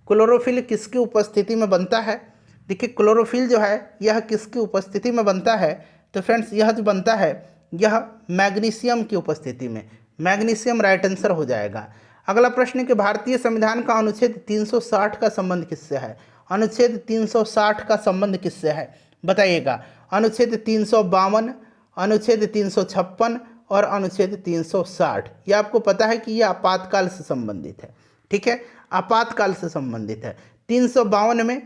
क्लोरोफिल किसकी उपस्थिति में बनता है। देखिए क्लोरोफिल जो है यह किसकी उपस्थिति में बनता है, तो फ्रेंड्स यह जो बनता है यह मैग्नीशियम की उपस्थिति में। मैग्नीशियम राइट आंसर हो जाएगा। अगला प्रश्न है कि भारतीय संविधान का अनुच्छेद 360 का संबंध किससे है। अनुच्छेद 360 का संबंध किससे है बताइएगा। अनुच्छेद 352, अनुच्छेद 356 और अनुच्छेद 360। ये आपको पता है कि यह आपातकाल से संबंधित है। ठीक है, आपातकाल से संबंधित है। 352 में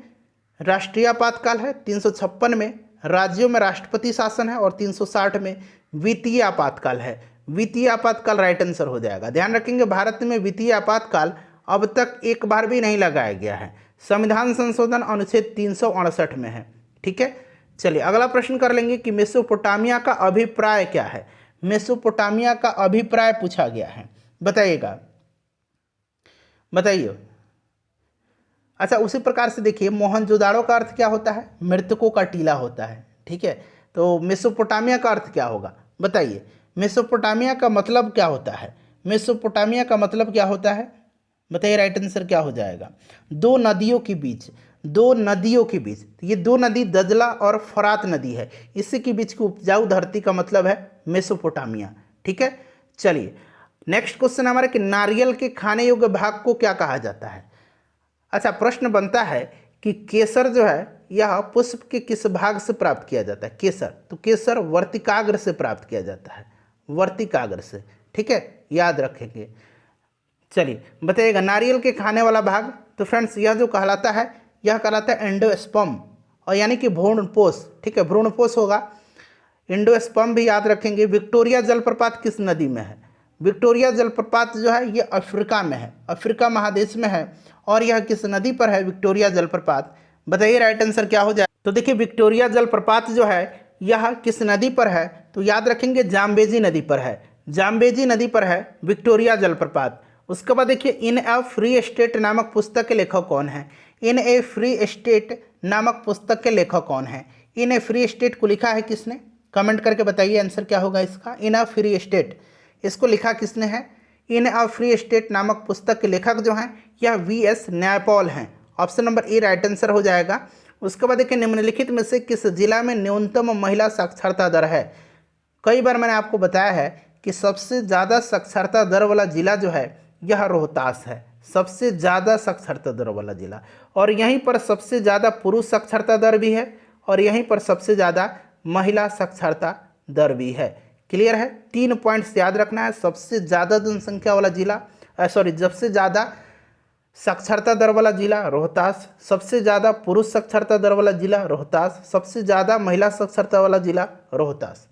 राष्ट्रीय आपातकाल है, 356 में राज्यों में राष्ट्रपति शासन है और 360 में वित्तीय आपातकाल है। वित्तीय आपातकाल राइट आंसर हो जाएगा। ध्यान रखेंगे भारत में वित्तीय आपातकाल अब तक एक बार भी नहीं लगाया गया है। संविधान संशोधन अनुच्छेद 368 में है। ठीक है, चलिए अगला प्रश्न कर लेंगे कि मेसोपोटामिया का अभिप्राय क्या है। मेसोपोटामिया का अभिप्राय पूछा गया है, बताइएगा, बताइए। अच्छा उसी प्रकार से देखिए मोहनजोदाड़ो का अर्थ क्या होता है, मृतकों का टीला होता है। ठीक है, तो मेसोपोटामिया का अर्थ क्या होगा बताइए। मेसोपोटामिया का मतलब क्या होता है, मेसोपोटामिया का मतलब क्या होता है बताइए, राइट आंसर क्या हो जाएगा। दो नदियों के बीच, दो नदियों के बीच, ये दो नदी दजला और फरात नदी है, इसी के बीच की उपजाऊ धरती का मतलब है मेसोपोटामिया। ठीक है, चलिए नेक्स्ट क्वेश्चन हमारे कि नारियल के खाने योग्य भाग को क्या कहा जाता है। अच्छा प्रश्न बनता है कि केसर जो है यह पुष्प के किस भाग से प्राप्त किया जाता है। केसर, तो केसर वर्तिकाग्र से प्राप्त किया जाता है, वर्तिकाग्र से। ठीक है, याद रखेंगे। चलिए बताइएगा नारियल के खाने वाला भाग, तो फ्रेंड्स यह जो कहलाता है यह कहलाता है एंडोस्पर्म, और यानी कि भ्रूणपोष। ठीक है, भ्रूणपोष होगा। एंडोस्पर्म भी याद रखेंगे। विक्टोरिया जलप्रपात किस नदी में है। विक्टोरिया जलप्रपात जो है ये अफ्रीका में है, अफ्रीका महादेश में है। और यह किस नदी पर है विक्टोरिया जलप्रपात, बताइए राइट आंसर क्या हो जाए। तो देखिए विक्टोरिया जलप्रपात जो है यह किस नदी पर है, तो याद रखेंगे जाम्बेजी नदी पर है, जाम्बेजी नदी पर है विक्टोरिया जलप्रपात। उसके बाद देखिए इन ए फ्री स्टेट नामक पुस्तक के लेखक कौन है। इन ए फ्री स्टेट नामक पुस्तक के लेखक कौन है। इन ए फ्री स्टेट को लिखा है किसने, कमेंट करके बताइए आंसर क्या होगा इसका। इन अ फ्री स्टेट, इसको लिखा किसने है। इन अ फ्री स्टेट नामक पुस्तक के लेखक जो हैं यह वी.एस. न्यायपॉल हैं। Option number A right answer हो जाएगा। उसके बाद देखिए निम्नलिखित में से किस जिला में न्यूनतम महिला साक्षरता दर है। कई बार मैंने आपको बताया है कि सबसे ज़्यादा साक्षरता दर वाला जिला जो है यह रोहतास है, सबसे ज़्यादा साक्षरता दर वाला जिला। और यहीं पर सबसे ज़्यादा पुरुष साक्षरता दर भी है और यहीं पर सबसे ज़्यादा महिला साक्षरता दर भी है। क्लियर है, 3 पॉइंट्स याद रखना है। सबसे ज़्यादा जनसंख्या वाला जिला, सबसे ज़्यादा साक्षरता दर वाला जिला रोहतास, सबसे ज़्यादा पुरुष साक्षरता दर वाला जिला रोहतास, सबसे ज़्यादा महिला साक्षरता वाला जिला रोहतास।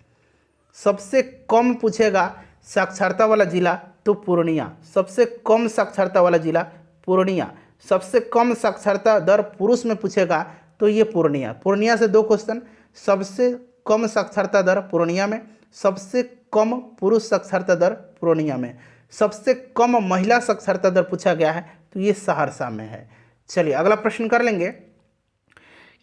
सबसे कम पूछेगा साक्षरता वाला जिला तो पूर्णिया, सबसे कम साक्षरता वाला जिला पूर्णिया। सबसे कम साक्षरता दर पुरुष में पूछेगा तो ये पूर्णिया। पूर्णिया से 2 क्वेश्चन, सबसे कम साक्षरता दर पूर्णिया में, सबसे कम पुरुष साक्षरता दर पूर्णिया में, सबसे कम महिला साक्षरता दर पूछा गया है तो ये सहरसा में है। चलिए अगला प्रश्न कर लेंगे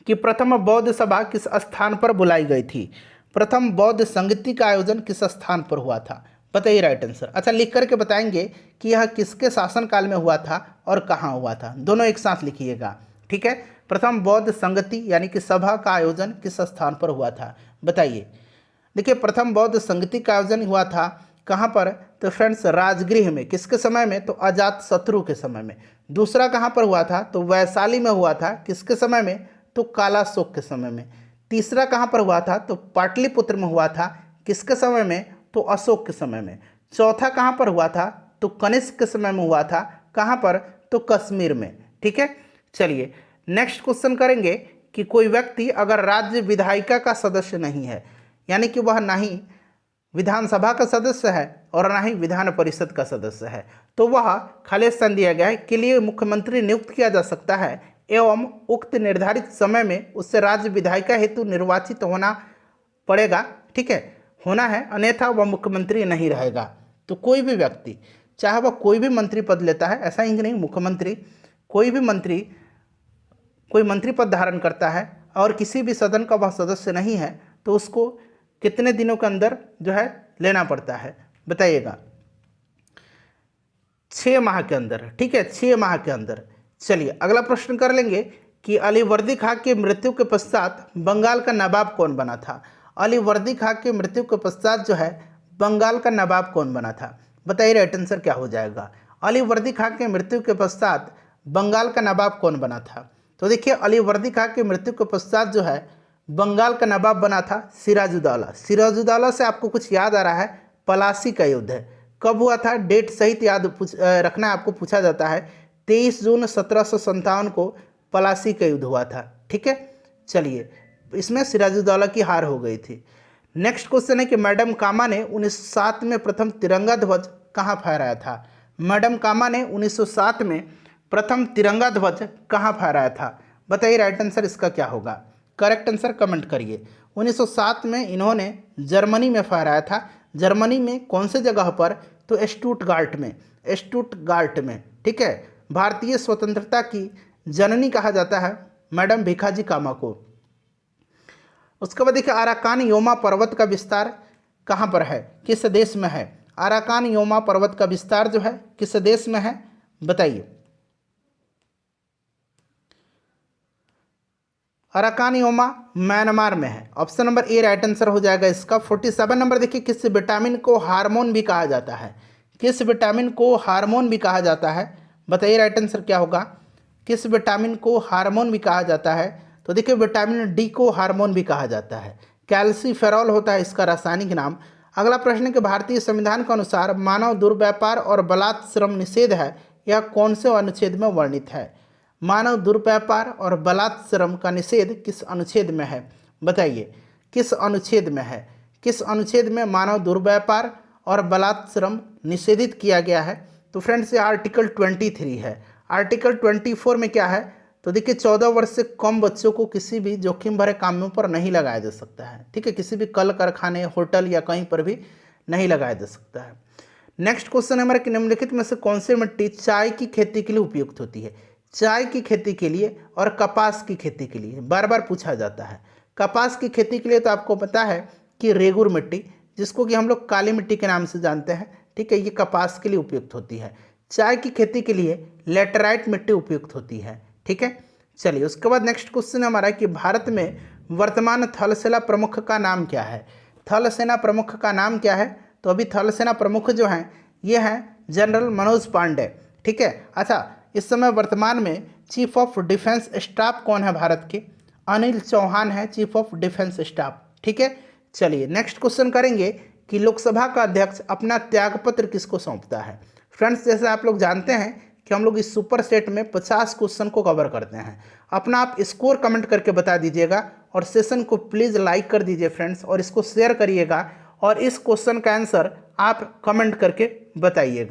कि प्रथम बौद्ध सभा किस स्थान पर बुलाई गई थी। प्रथम बौद्ध संगति का आयोजन किस स्थान पर हुआ था, बताइए राइट आंसर। अच्छा लिख करके बताएंगे कि यह किसके शासनकाल में हुआ था और कहाँ हुआ था, दोनों एक साथ लिखिएगा। ठीक है, प्रथम बौद्ध संगति यानी कि सभा का आयोजन किस स्थान पर हुआ था बताइए। देखिए प्रथम बौद्ध संगति का आयोजन हुआ था कहाँ पर, तो फ्रेंड्स राजगृह में। किसके समय में, तो अजातशत्रु के समय में। दूसरा कहाँ पर हुआ था, तो वैशाली में हुआ था। किसके समय में, तो कालाशोक के समय में। तीसरा कहाँ पर हुआ था, तो पाटलिपुत्र में हुआ था। किसके समय में, तो अशोक के समय में। चौथा कहाँ पर हुआ था, तो कनिष्क के समय में हुआ था। कहाँ पर, तो कश्मीर में। ठीक है, चलिए नेक्स्ट क्वेश्चन करेंगे कि कोई व्यक्ति अगर राज्य विधायिका का सदस्य नहीं है, यानी कि वह ना ही विधानसभा का सदस्य है और ना ही विधान परिषद का सदस्य है, तो वह खाली स्थान दिया गया है के लिए मुख्यमंत्री नियुक्त किया जा सकता है एवं उक्त निर्धारित समय में उससे राज्य विधायिका हेतु निर्वाचित होना पड़ेगा। ठीक है, होना है, अन्यथा वह मुख्यमंत्री नहीं रहेगा। तो कोई भी व्यक्ति चाहे वह कोई भी मंत्री पद लेता है, ऐसा ही नहीं मुख्यमंत्री, कोई भी मंत्री कोई मंत्री पद धारण करता है और किसी भी सदन का वह सदस्य नहीं है तो उसको कितने दिनों के अंदर जो है लेना पड़ता है, बताइएगा। 6 माह के अंदर, ठीक है, 6 माह के अंदर। चलिए अगला प्रश्न कर लेंगे कि अली वर्दी खां की मृत्यु के पश्चात बंगाल का नवाब कौन बना था। अली वर्दी खां की मृत्यु के पश्चात जो है बंगाल का नवाब कौन बना था, बताइए राइट आंसर क्या हो जाएगा। अली वर्दी खां की मृत्यु के पश्चात बंगाल का नवाब कौन बना था। तो देखिए अली वर्दी खां की मृत्यु के पश्चात जो है बंगाल का नवाब बना था सिराजुद्दौला। सिराजुद्दौला से आपको कुछ याद आ रहा है, पलासी का युद्ध है, कब हुआ था, डेट सहित याद रखना आपको पूछा जाता है। 23 जून 1757 को पलासी का युद्ध हुआ था, ठीक है। चलिए इसमें सिराजुद्दौला की हार हो गई थी। नेक्स्ट क्वेश्चन है कि मैडम कामा ने 1907 में प्रथम तिरंगा ध्वज कहाँ फहराया था। मैडम कामा ने 1907 में प्रथम तिरंगा ध्वज कहाँ फहराया था, बताइए राइट आंसर इसका क्या होगा। करेक्ट आंसर कमेंट करिए। 1907 में इन्होंने जर्मनी में फहराया था। जर्मनी में कौन से जगह पर, तो स्टुटगार्ट में, स्टुटगार्ट में, ठीक है। भारतीय स्वतंत्रता की जननी कहा जाता है मैडम भिखाजी कामा को। उसके बाद देखिए अराकान योमा पर्वत का विस्तार कहाँ पर है, किस देश में है। अराकान योमा पर्वत का विस्तार जो है किस देश में है, बताइए। अराकान योमा म्यांमार में है, option number A right answer हो जाएगा इसका। 47 नंबर देखिए किस विटामिन को हार्मोन भी कहा जाता है, किस विटामिन को हार्मोन भी कहा जाता है, बताइए राइट आंसर क्या होगा। किस विटामिन को हार्मोन भी कहा जाता है, तो देखिए विटामिन डी को हार्मोन भी कहा जाता है। कैल्सीफेरॉल होता है इसका रासायनिक नाम। अगला प्रश्न है कि भारतीय संविधान के अनुसार मानव दुर्व्यापार और बलात् श्रम निषेध है, यह कौन से अनुच्छेद में वर्णित है। मानव दुर्व्यापार और बलात् श्रम का निषेध किस अनुच्छेद में है, बताइए किस अनुच्छेद में है। किस अनुच्छेद में मानव दुर्व्यापार और बलात् श्रम निषेधित किया गया है, तो फ्रेंड्स ये आर्टिकल 23 है। आर्टिकल 24 में क्या है, तो देखिए 14 वर्ष से कम बच्चों को किसी भी जोखिम भरे कामों पर नहीं लगाया जा सकता है, ठीक है। किसी भी कल कारखाने, होटल या कहीं पर भी नहीं लगाया जा सकता है। नेक्स्ट क्वेश्चन है हमारा कि निम्नलिखित में से कौन सी मिट्टी चाय की खेती के लिए उपयुक्त होती है। चाय की खेती के लिए और कपास की खेती के लिए बार बार पूछा जाता है। कपास की खेती के लिए तो आपको पता है कि रेगुर मिट्टी, जिसको कि हम लोग काली मिट्टी के नाम से जानते हैं, ठीक है, ये कपास के लिए उपयुक्त होती है। चाय की खेती के लिए लेटराइट मिट्टी उपयुक्त होती है, ठीक है। चलिए उसके बाद नेक्स्ट क्वेश्चन हमारा कि भारत में वर्तमान थल सेना प्रमुख का नाम क्या है। थल सेना प्रमुख का नाम क्या है, तो अभी थल सेना प्रमुख जो हैं ये हैं जनरल मनोज पांडे, ठीक है। अच्छा इस समय वर्तमान में चीफ ऑफ डिफेंस स्टाफ कौन है भारत के, अनिल चौहान है चीफ ऑफ डिफेंस स्टाफ, ठीक है। चलिए नेक्स्ट क्वेश्चन करेंगे कि लोकसभा का अध्यक्ष अपना त्यागपत्र किसको सौंपता है। फ्रेंड्स जैसे आप लोग जानते हैं कि हम लोग इस सुपर सेट में 50 क्वेश्चन को कवर करते हैं। अपना आप स्कोर कमेंट करके बता दीजिएगा और सेशन को प्लीज़ लाइक कर दीजिए फ्रेंड्स, और इसको शेयर करिएगा और इस क्वेश्चन का आंसर आप कमेंट करके बताइएगा।